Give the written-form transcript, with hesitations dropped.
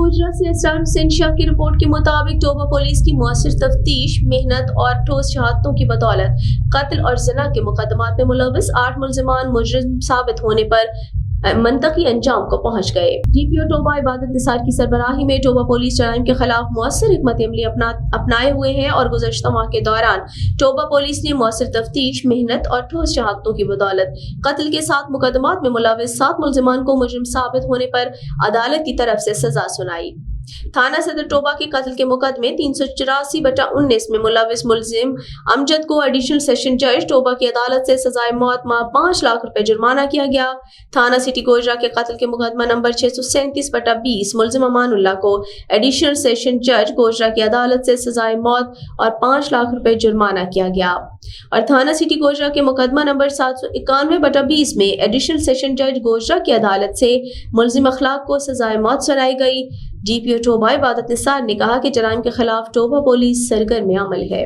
गोजरा से असरार हुसैन शाह की रिपोर्ट के मुताबिक टोबा पुलिस की मौसर तफ्तीश, मेहनत और ठोस शहादतों की बदौलत कत्ल और ज़िना के मुकदमात में मुलविस 8 मुल्ज़िमान मुजरिम साबित होने पर मंतकी अंजाम को पहुंच गए। DPO टोबा इबादत निसार की सरबराही में टोबा पुलिस जराइम के खिलाफ मौसर हिकमत अमली अपनाए हुए हैं और गुज़श्ता माह के दौरान टोबा पुलिस ने मौसर तफ्तीश, मेहनत और ठोस शहादतों की बदौलत कत्ल के 7 मुकदमात में मुलविस 7 मुल्ज़िमान को मुजरिम साबित होने पर अदालत की तरफ से सजा सुनाई। थाना सदर टोबा के कत्ल के मुकदमे 384/19 में मुलविस मुल्जिम अमजद को एडिशनल सेशन जज टोबा की अदालत से सजाए मौत में 5 लाख रुपए जुर्माना किया गया। थाना सिटी गोजरा के कत्ल के मुकदमा नंबर 637/20 मुल्जिम अमानुल्लाह को एडिशनल सेशन जज गोजरा की अदालत से सजाए मौत और 5 लाख रुपए जुर्माना किया गया। और थाना सिटी गोजरा के मुकदमा नंबर 791/20 में एडिशनल सेशन जज गोजरा की अदालत से मुल्जिम अखलाक को सजाए मौत सुनाई गई। DPO टोबा इबादत निसार ने कहा कि जराइम के खिलाफ टोबा पुलिस सरगर्म अमल है।